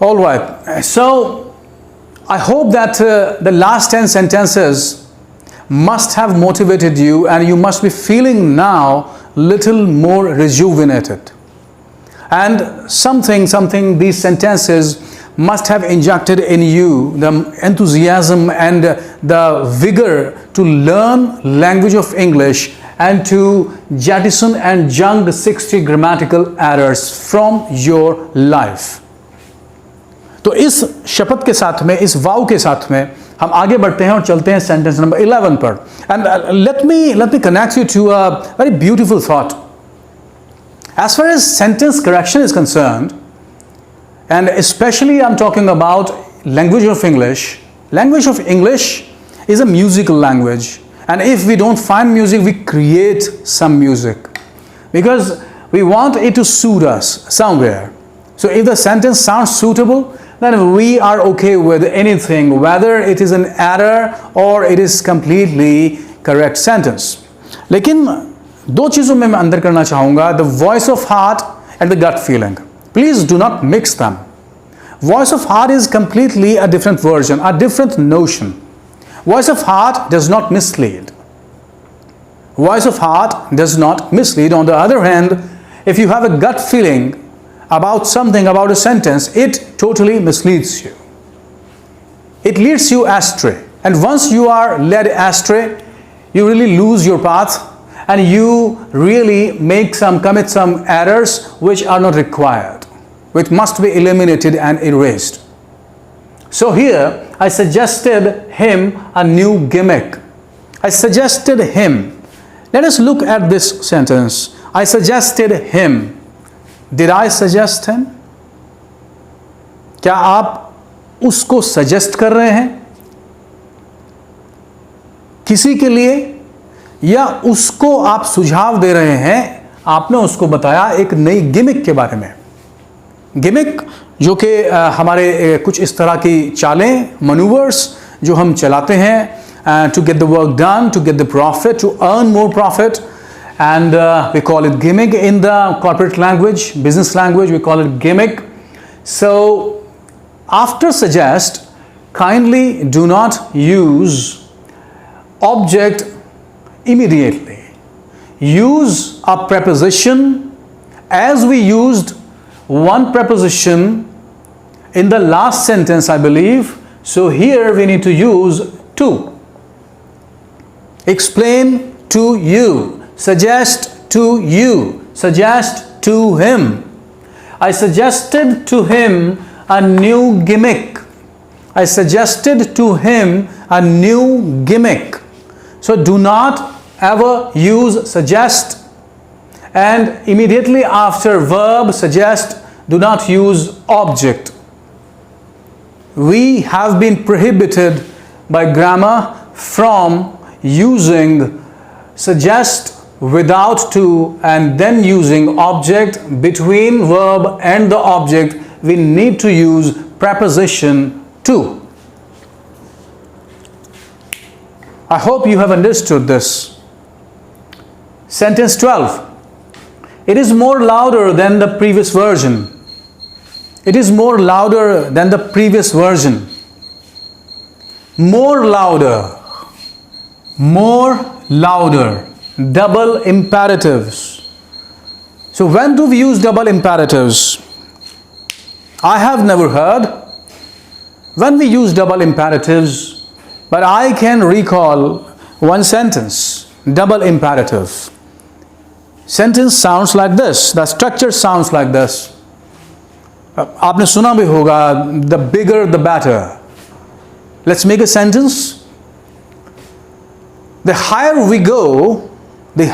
All right. So I hope that the last 10 sentences must have motivated you, and you must be feeling now little more rejuvenated. And something these sentences must have injected in you the enthusiasm and the vigor to learn language of English and to jettison and junk 60 grammatical errors from your life. तो इस शपथ के साथ में, इस वाव के साथ में हम आगे बढ़ते हैं और चलते हैं सेंटेंस नंबर 11 पर. And let me connect you to a very beautiful thought. As far as sentence correction is concerned, and especially I'm talking about language of English. Language of English is a musical language, and if we don't find music, we create some music because we want it to suit us somewhere. So if the sentence sounds suitable, then we are okay with anything, whether it is an error or it is completely correct sentence. लेकिन दो चीज़ों में मैं अंदर करना चाहूँगा, the voice of heart and the gut feeling. Please do not mix them. Voice of heart is completely a different version, a different notion. Voice of heart does not mislead. Voice of heart does not mislead. On the other hand, if you have a gut feeling about something, about a sentence, it totally misleads you. It leads you astray. And once you are led astray, you really lose your path and you really commit some errors which are not required, which must be eliminated and erased. So here, I suggested him a new gimmick. I suggested him. Let us look at this sentence. I suggested him. Did I suggest him? क्या आप उसको suggest कर रहे हैं किसी के लिए, या उसको आप सुझाव दे रहे हैं? आपने उसको बताया एक नई गिमिक के बारे में. गिमिक जो कि हमारे कुछ इस तरह की चालें, मनूवर्स जो हम चलाते हैं to get the work done, to get the profit, to earn more profit. And we call it gimmick in the corporate language, business language, we call it gimmick. So after suggest, kindly do not use object immediately. Use a preposition as we used one preposition in the last sentence, I believe. So here we need to use to. Explain to you. Suggest to you. Suggest to him. I suggested to him a new gimmick. I suggested to him a new gimmick. So do not ever use suggest, and immediately after verb suggest, do not use object. We have been prohibited by grammar from using suggest without to and then using object. Between verb and the object we need to use preposition to. I hope you have understood this. Sentence 12. It is more louder than the previous version. It is more louder than the previous version. More louder. More louder. Double imperatives. So when do we use double imperatives? I have never heard when we use double imperatives, but I can recall one sentence. Double imperative. Sentence sounds like this. The structure sounds like this. आपने सुना भी होगा, the bigger the better. Let's make a sentence. The higher we go, the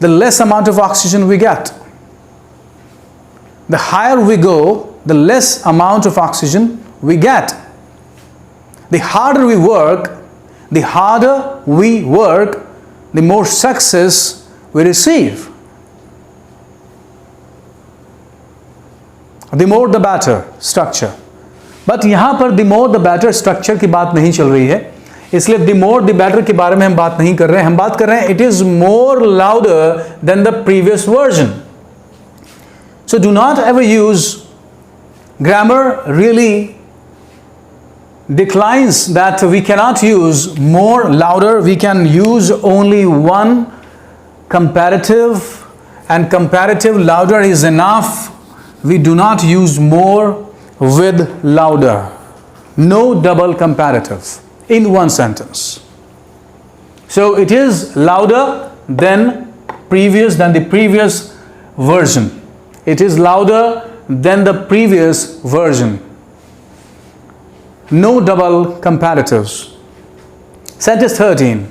less amount of oxygen we get. The higher we go, the less amount of oxygen we get. The harder we work, the more success we receive. The more the better structure. But यहाँ पर the more the better structure की बात नहीं चल रही है, इसलिए the more the better के बारे में हम बात नहीं कर रहे हैं. हम बात कर रहे हैं it is more louder than the previous version. So do not ever use, grammar really declines that we cannot use more, louder. We can use only one comparative, and comparative louder is enough. We do not use more with louder. No double comparative in one sentence. So it is louder than the previous version. It is louder than the previous version. No double comparatives. Sentence 13.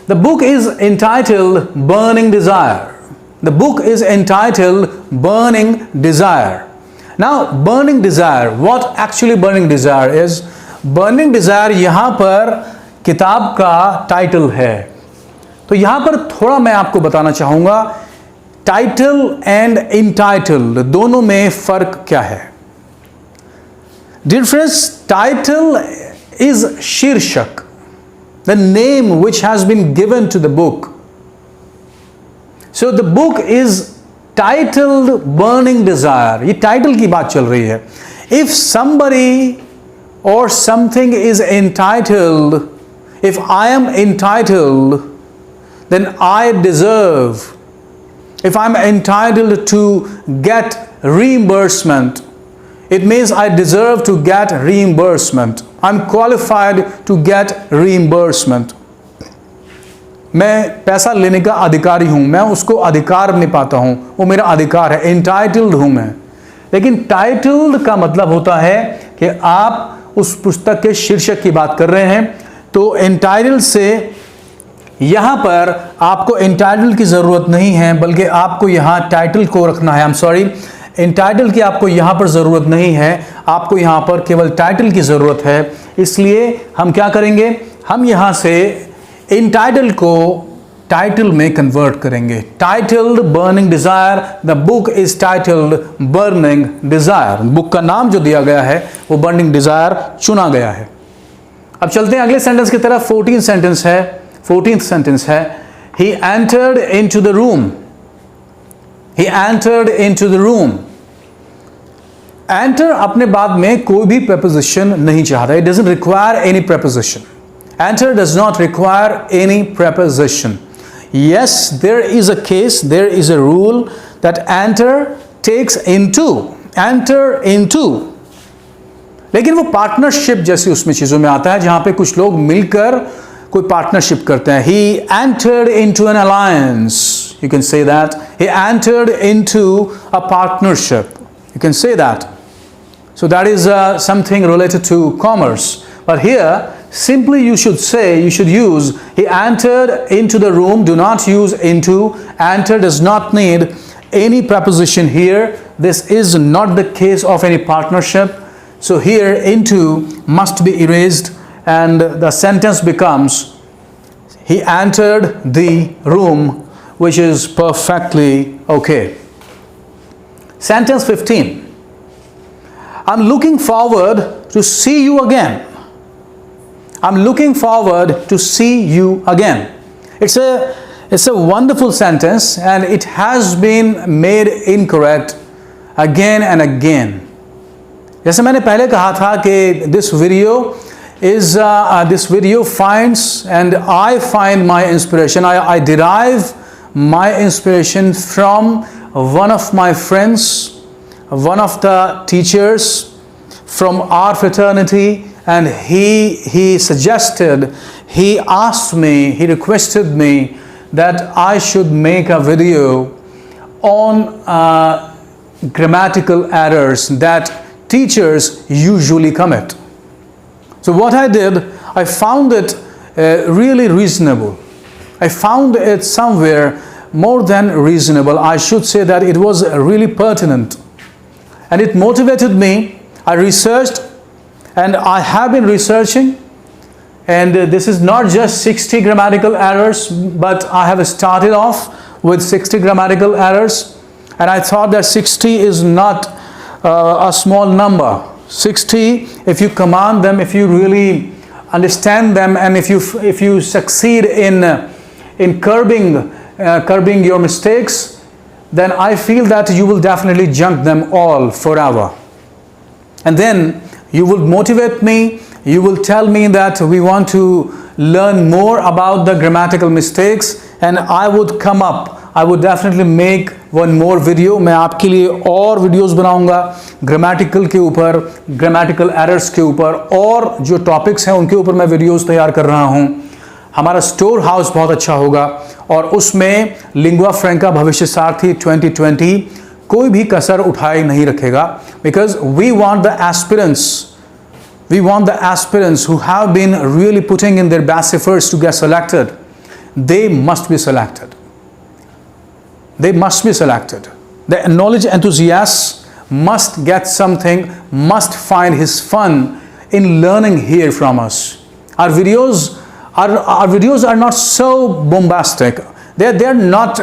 The book is entitled Burning Desire. The book is entitled Burning Desire. Now, burning desire, what actually burning desire is? Burning desire यहाँ पर किताब का title है. तो यहाँ पर थोड़ा मैं आपको बताना चाहूँगा, टाइटल एंड इंटाइटल दोनों में फ़र्क क्या है. Difference, title is शीर्षक, the name which has been given to the book. So the book is titled Burning Desire. ये टाइटल की बात चल रही है. If somebody or something is entitled, if I am entitled, then I deserve. If I'm entitled to get reimbursement, it means I deserve to get reimbursement. I'm qualified to get reimbursement. मैं पैसा लेने का अधिकारी हूँ, मैं उसको अधिकार नहीं पाता हूँ, वो मेरा अधिकार है, एंटाइटल्ड हूँ मैं. लेकिन टाइटल्ड का मतलब होता है कि आप उस पुस्तक के शीर्षक की बात कर रहे हैं. तो एंटाइटल्ड से यहाँ पर आपको एंटाइटल्ड की ज़रूरत नहीं है, बल्कि आपको यहाँ टाइटल को रखना है. आई एम सॉरी, एंटाइटल की आपको यहाँ पर ज़रूरत नहीं है, आपको यहाँ पर केवल टाइटल की ज़रूरत है. इसलिए हम क्या करेंगे, हम यहाँ से एंटाइटल को टाइटल में कन्वर्ट करेंगे. Titled burning desire, the book is titled burning desire. Book का नाम जो दिया गया है वो बर्निंग डिज़ायर चुना गया है. अब चलते हैं अगले सेंटेंस की तरफ. 14th सेंटेंस है, he entered into the room. He entered into the room. Enter अपने बाद में कोई भी preposition नहीं चाहता. It doesn't require any preposition. Enter does not require any preposition. Yes, there is a case, there is a rule that enter takes into. Enter into. लेकिन वो partnership जैसी उसमें चीज़ों में आता है जहाँ पे कुछ लोग मिलकर कोई पार्टनरशिप करते हैं. He entered into an alliance. You can say that. He entered into a partnership. You can say that. So that is something related to commerce. But here, simply you should say, you should use, he entered into the room. Do not use into. Enter does not need any preposition here. This is not the case of any partnership. So here, into must be erased. And the sentence becomes, he entered the room, which is perfectly okay. Sentence 15. I'm looking forward to see you again. I'm looking forward to see you again. It's a wonderful sentence, and it has been made incorrect again and again. जैसे मैंने पहले कहा था कि this video finds, and I find my inspiration. I derive my inspiration from one of my friends, one of the teachers from our fraternity, and he suggested, he asked me, he requested me that I should make a video on grammatical errors that teachers usually commit. So what I did, I found it really reasonable. I found it somewhere more than reasonable. I should say that it was really pertinent. And it motivated me. I researched, and I have been researching. And this is not just 60 grammatical errors, but I have started off with 60 grammatical errors. And I thought that 60 is not a small number. 60, if you command them, if you really understand them, and if you succeed in curbing your mistakes, then I feel that you will definitely junk them all forever. And then you will motivate me, you will tell me that we want to learn more about the grammatical mistakes, and I would come up, I would definitely make one more video. मैं आपके लिए और videos बनाऊंगा grammatical के ऊपर, grammatical errors के ऊपर, और जो टॉपिक्स हैं उनके ऊपर मैं वीडियोस तैयार कर रहा हूं. हमारा स्टोर हाउस बहुत अच्छा होगा और उसमें लिंगुआ फ्रैंका भविष्य सारथी 2020 कोई भी कसर उठाए नहीं रखेगा, because we want the aspirants who have been really putting in their best efforts to get selected. They must be selected. They must be selected. The knowledge enthusiasts must get something, must find his fun in learning here from us. Our videos are not so bombastic. They're not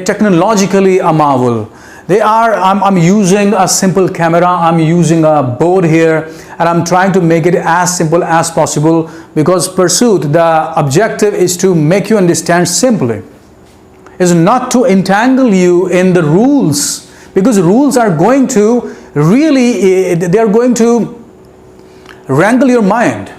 technologically a marvel. They are, I'm using a simple camera, I'm using a board here, and I'm trying to make it as simple as possible, because the objective is to make you understand simply. Is not to entangle you in the rules, because rules are going to really, they are going to wrangle your mind,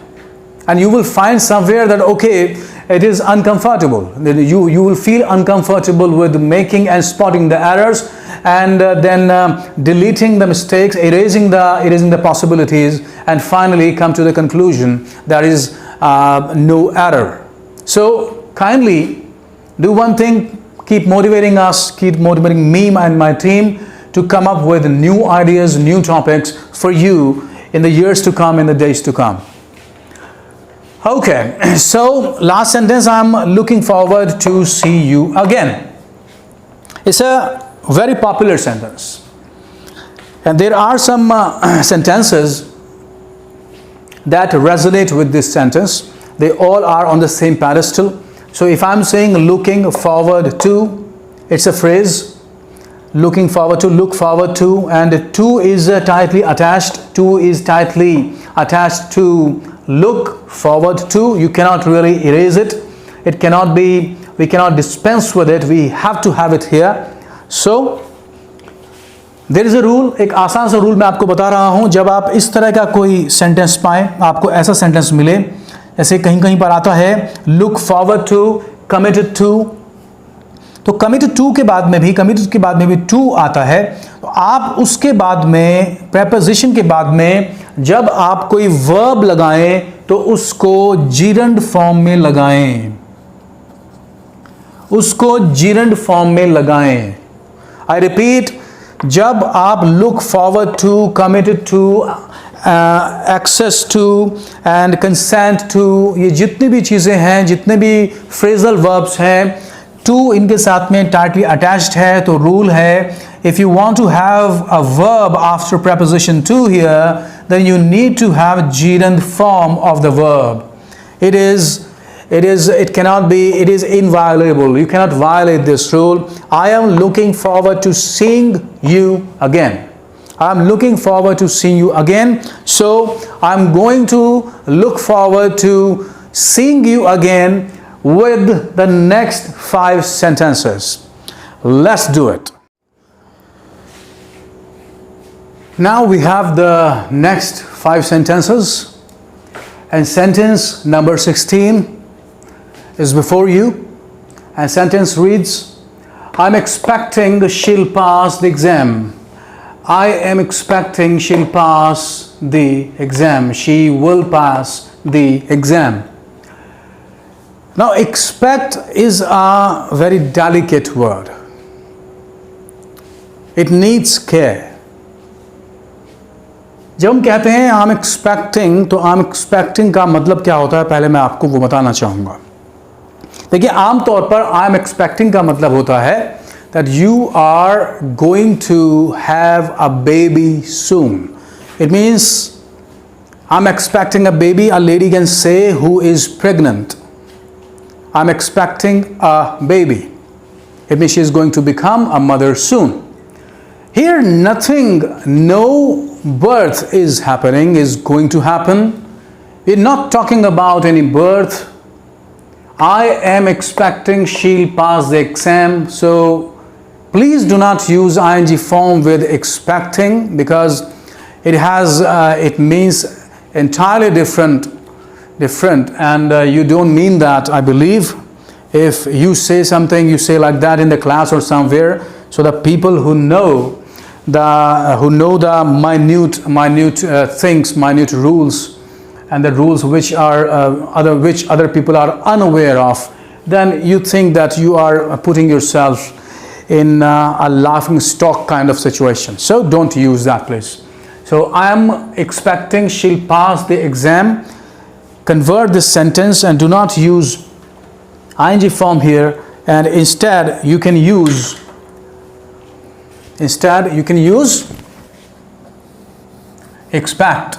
and you will find somewhere that okay, it is uncomfortable. You will feel uncomfortable with making and spotting the errors, and then deleting the mistakes, erasing the possibilities, and finally come to the conclusion there is no error. So kindly do one thing. Keep motivating us, keep motivating me and my team to come up with new ideas, new topics for you in the years to come, in the days to come. Okay, so last sentence, I'm looking forward to see you again. It's a very popular sentence. And there are some sentences that resonate with this sentence. They all are on the same pedestal. So if I'm saying looking forward to, it's a phrase, looking forward to, look forward to, and to is tightly attached. To is tightly attached to look forward to. You cannot really erase it. It cannot be, we cannot dispense with it. We have to have it here. So there is a rule, एक आसान सा rule मैं आपको बता रहा हूँ. जब आप इस तरह का कोई सेंटेंस पाएं, आपको ऐसा सेंटेंस मिले, ऐसे कहीं कहीं पर आता है look forward to, committed to, तो committed to के बाद में भी to आता है. तो आप उसके बाद में, preposition के बाद में जब आप कोई verb लगाएं तो उसको gerund form में लगाएं, उसको gerund form में लगाएं. I repeat, जब आप look forward to, committed to, access to and consent to, ये जितनी भी चीज़ें हैं, जितने भी phrasal verbs हैं, to इनके साथ में tightly attached है, तो rule है, if you want to have a verb after preposition to here, then you need to have gerund form of the verb. It is inviolable. You cannot violate this rule. I am looking forward to seeing you again. I'm looking forward to seeing you again. So I'm going to look forward to seeing you again with the next 5 sentences. Let's do it. Now we have the next 5 sentences, and sentence number 16 is before you, and sentence reads, I'm expecting she'll pass the exam. I am expecting she'll pass the exam. She will pass the exam. Now, expect is a very delicate word. It needs care. जब हम कहते हैं I'm expecting, तो I'm expecting का मतलब क्या होता है, पहले मैं आपको वो बताना चाहूँगा. देखिए, आमतौर पर I'm expecting का मतलब होता है that you are going to have a baby soon. It means I'm expecting a baby. A lady can say who is pregnant, I'm expecting a baby. It means she is going to become a mother soon. Here nothing, no birth is happening, is going to happen. We're not talking about any birth. I am expecting she'll pass the exam. So Please do not use ing form with expecting, because it means entirely different, and you don't mean that, I believe. If you say something, you say like that in the class or somewhere, so the people who know the minute things, minute rules, and the rules which other people are unaware of, then you think that you are putting yourself in a laughing stock kind of situation. So don't use that, please. So I am expecting she'll pass the exam. Convert this sentence and do not use ing form here, and instead you can use expect.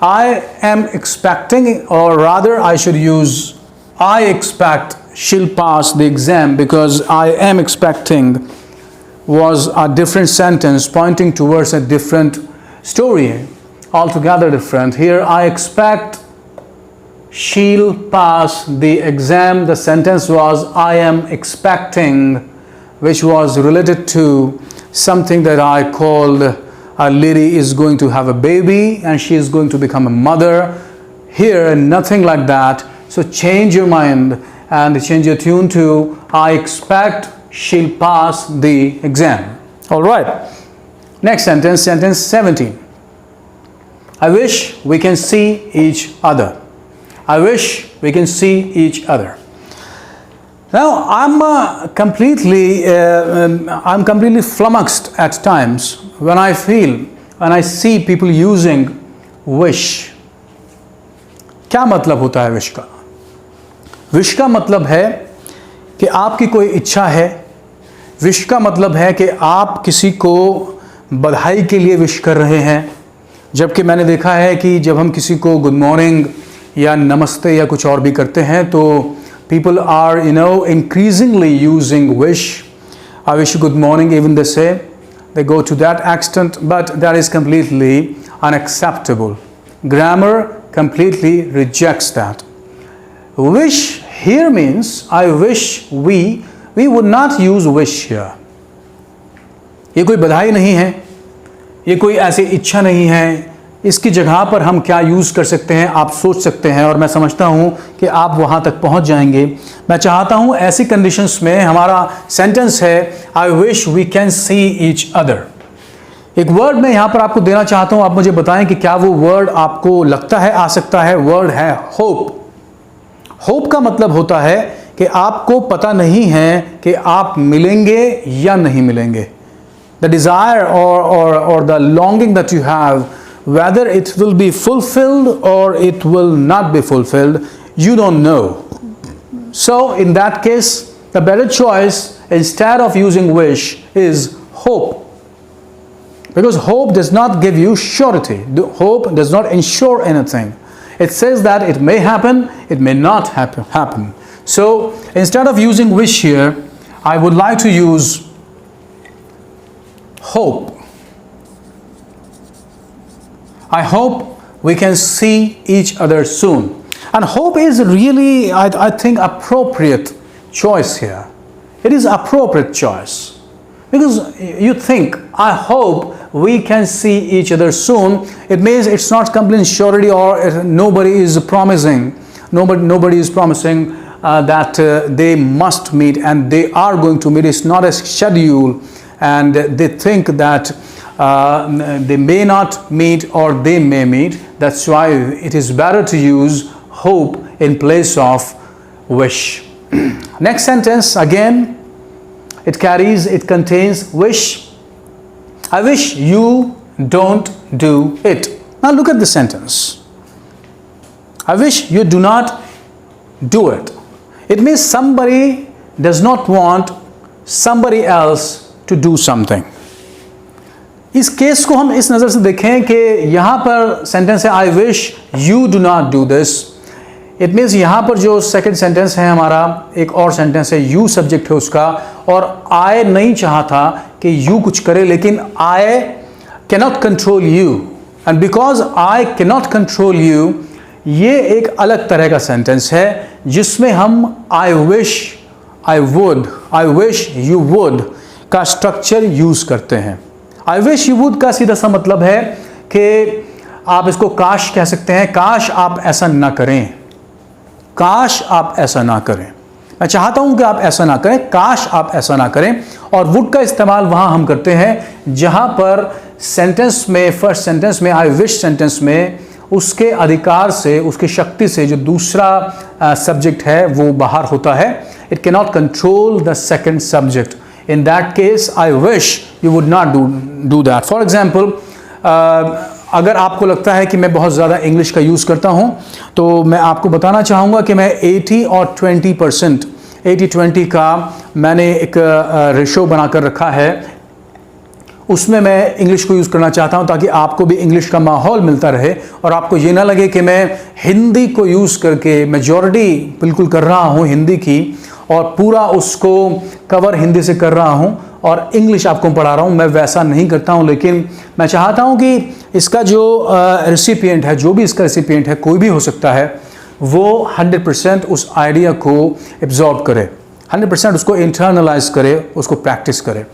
I am expecting, or rather I should use I expect she'll pass the exam, because I am expecting was a different sentence pointing towards a different story, altogether different. Here I expect she'll pass the exam. The sentence was I am expecting, which was related to something that I called a lady is going to have a baby and she is going to become a mother. Here nothing like that. So change your mind and change your tune to I expect she'll pass the exam. All right. Next sentence, sentence 17. I wish we can see each other. I wish we can see each other. Now I'm completely flummoxed at times when I see people using wish. क्या मतलब होता है wish का? Wish का मतलब है कि आपकी कोई इच्छा है. विश का मतलब है कि आप किसी को बधाई के लिए विश कर रहे हैं. जबकि मैंने देखा है कि जब हम किसी को गुड मॉर्निंग या नमस्ते या कुछ और भी करते हैं तो people are increasingly using wish. I wish you good morning, even they say. They go to that extent, but that is completely unacceptable. Grammar completely rejects that. Wish here means I wish we would not use wish here. ये कोई बधाई नहीं है, ये कोई ऐसी इच्छा नहीं है. इसकी जगह पर हम क्या यूज़ कर सकते हैं आप सोच सकते हैं, और मैं समझता हूँ कि आप वहाँ तक पहुँच जाएंगे. मैं चाहता हूँ ऐसी कंडीशंस में हमारा सेंटेंस है I wish we can see each other. एक वर्ड मैं यहाँ पर आपको देना चाहता हूँ, आप मुझे बताएं कि क्या वो वर्ड आपको लगता है आ सकता है. वर्ड है होप. होप का मतलब होता है कि आपको पता नहीं है कि आप मिलेंगे या नहीं मिलेंगे. द डिज़ायर और the longing that you have, whether it will be fulfilled or it will not be fulfilled, you don't know. So in that case, the better choice instead of using wish is hope, because hope does not give you surety. Hope does not ensure anything. It says that it may happen, it may not happen. So instead of using wish here, I would like to use hope. I hope we can see each other soon. And hope is really, I think, appropriate choice here. It is appropriate choice. Because you think, I hope we can see each other soon. It means it's not complete surety, or nobody is promising. Nobody is promising that they must meet and they are going to meet. It's not a schedule, and they think that they may not meet or they may meet. That's why it is better to use hope in place of wish. Next sentence again, it contains wish. I wish you don't do it. Now look at the sentence. I wish you do not do it. It means somebody does not want somebody else to do something. इस case को हम इस नज़र से देखें कि यहाँ पर सेंटेंस है I wish you do not do this. It means यहाँ पर जो सेकंड सेंटेंस है हमारा, एक और सेंटेंस है, यू सब्जेक्ट है उसका, और आई नहीं चाहता कि यू कुछ करे, लेकिन I can not control you, and because I can not control you, ये एक अलग तरह का सेंटेंस है जिसमें हम I wish I would, I wish you would का स्ट्रक्चर यूज करते हैं। आई विश यू वुड का सीधा सा मतलब है कि आप इसको काश कह सकते हैं, काश आप ऐसा ना करें, काश आप ऐसा ना करें, मैं चाहता हूं कि आप ऐसा ना करें, काश आप ऐसा ना करें। और वुड का इस्तेमाल वहां हम करते हैं जहां पर सेंटेंस में, फर्स्ट सेंटेंस में, आई विश सेंटेंस में उसके अधिकार से, उसकी शक्ति से जो दूसरा सब्जेक्ट है वो बाहर होता है। It can not control the second subject. In that case I wish you would not do that. For example, अगर आपको लगता है कि मैं बहुत ज़्यादा इंग्लिश का यूज़ करता हूं, तो मैं आपको बताना चाहूँगा कि मैं 80 और 20%, 80-20 का मैंने एक रेशो बनाकर रखा है। उसमें मैं इंग्लिश को यूज़ करना चाहता हूं ताकि आपको भी इंग्लिश का माहौल मिलता रहे और आपको ये ना लगे कि मैं हिंदी को यूज़ करके मेजॉरिटी बिल्कुल कर रहा हूं हिंदी की और पूरा उसको कवर हिंदी से कर रहा हूं और इंग्लिश आपको पढ़ा रहा हूं। मैं वैसा नहीं करता हूं, लेकिन मैं चाहता हूं कि इसका जो रेसिपिएंट है, जो भी इसका रेसिपिएंट है, कोई भी हो सकता है, वो 100% उस आइडिया को एब्जॉर्ब करे, 100% उसको इंटरनलाइज करे, उसको प्रैक्टिस करे।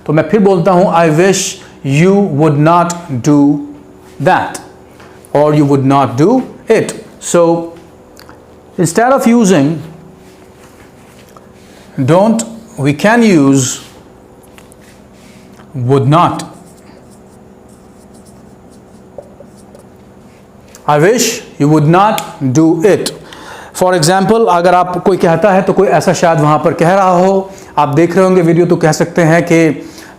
तो मैं फिर बोलता हूं, I wish you would not do that और you would not do it. So instead of using don't, we can use would not. I wish you would not do it. For example, अगर आप कोई कहता है तो कोई ऐसा शायद वहाँ पर कह रहा हो, आप देख रहे होंगे वीडियो, तो कह सकते हैं कि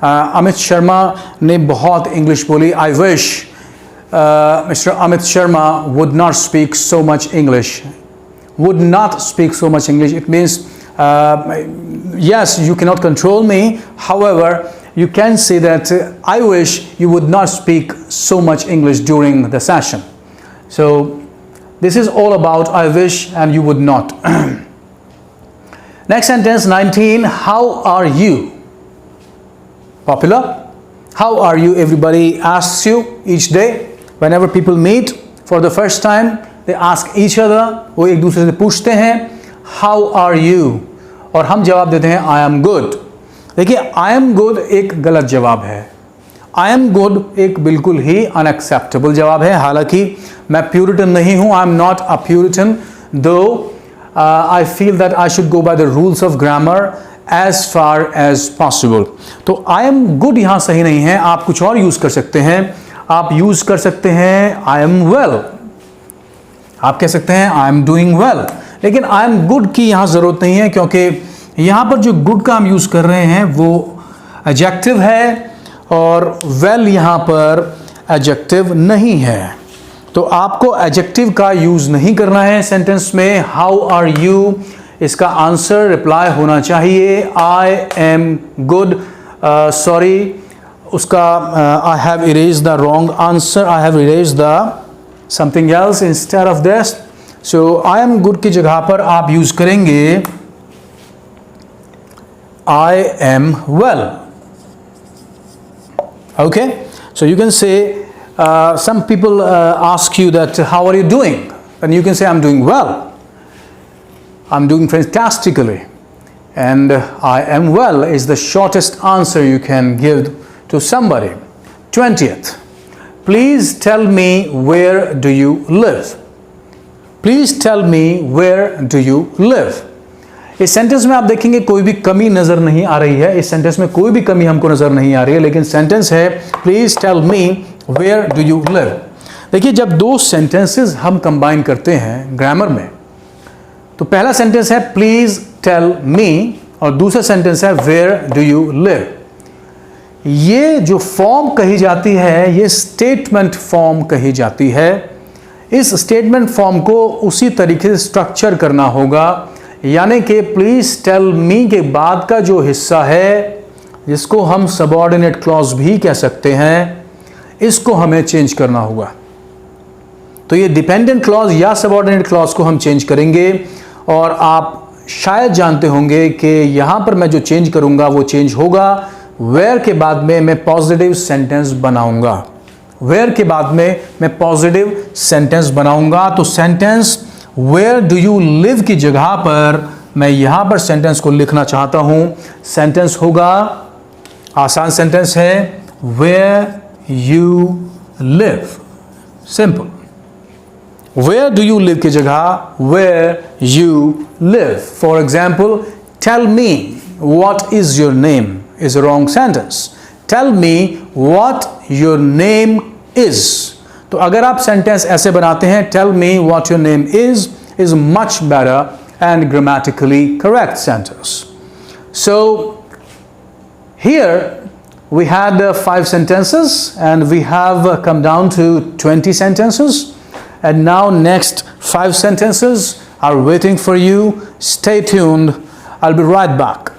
अमित शर्मा ने बहुत इंग्लिश बोली। I wish Mr. Amit Sharma would not speak so much English. Would not speak so much English. It means yes, you cannot control me. However, you can say that I wish you would not speak so much English during the session. So this is all about I wish and you would not. Next sentence 19. How are you? Popular. How are you? Everybody asks you each day. Whenever people meet for the first time, they ask each other. वो एक दूसरे से पूछते हैं How are you? और हम जवाब देते हैं I am good. देखिए, I am good एक गलत जवाब है। I am good एक बिल्कुल ही अनएक्सेप्टेबल जवाब है। हालांकि मैं प्यूरिटन नहीं हूँ, I am not a Puritan, though I feel that I should go by the rules of grammar as far as possible. तो I am good यहाँ सही नहीं है, आप कुछ और यूज़ कर सकते हैं। आप यूज़ कर सकते हैं I am well. आप कह सकते हैं I am doing well. लेकिन आई एम गुड की यहाँ ज़रूरत नहीं है, क्योंकि यहाँ पर जो गुड का हम यूज़ कर रहे हैं वो एडजेक्टिव है और वेल यहाँ पर एडजेक्टिव नहीं है। तो आपको एडजेक्टिव का यूज़ नहीं करना है सेंटेंस में। हाउ आर यू, इसका आंसर रिप्लाई होना चाहिए आई एम गुड। सॉरी, उसका I have erase the wrong answer, I have erase the something else instead of this. So I am good की जगह पर आप यूज करेंगे I am well. Okay, so you can say some people ask you that how are you doing, and you can say I am doing well, I am doing fantastically, and I am well is the shortest answer you can give to somebody. 20th, please tell me where do you live. Please tell me where do you live. इस sentence में आप देखेंगे कोई भी कमी नजर नहीं आ रही है, इस सेंटेंस में कोई भी कमी हमको नजर नहीं आ रही है, लेकिन सेंटेंस है please tell me where do you live. देखिए, जब दो सेंटेंसेस हम कंबाइन करते हैं ग्रामर में, तो पहला सेंटेंस है प्लीज टेल मी और दूसरा सेंटेंस है वेयर डू यू लिव। ये जो फॉर्म कही जाती है, ये स्टेटमेंट फॉर्म कही जाती है। इस स्टेटमेंट फॉर्म को उसी तरीके से स्ट्रक्चर करना होगा, यानी कि प्लीज टेल मी के बाद का जो हिस्सा है, जिसको हम सबऑर्डिनेट क्लॉज भी कह सकते हैं, इसको हमें चेंज करना होगा। तो ये डिपेंडेंट क्लॉज या सबऑर्डिनेट क्लॉज को हम चेंज करेंगे। और आप शायद जानते होंगे कि यहाँ पर मैं जो चेंज करूँगा वो चेंज होगा वेयर के बाद में मैं पॉजिटिव सेंटेंस बनाऊंगा। वेयर के बाद में मैं पॉजिटिव सेंटेंस बनाऊंगा। तो sentence where do you live की जगह पर मैं यहाँ पर सेंटेंस को लिखना चाहता हूँ। सेंटेंस होगा, आसान सेंटेंस है, where you live, simple. where do you live की जगह where you live। For example, tell me what is your name is a wrong sentence. Tell me what your name is। तो अगर आप sentence ऐसे बनाते हैं, tell me what your name is much better and grammatically correct sentence. So here we had 5 sentences and we have come down to 20 sentences, and now next 5 sentences are waiting for you. Stay tuned. I'll be right back.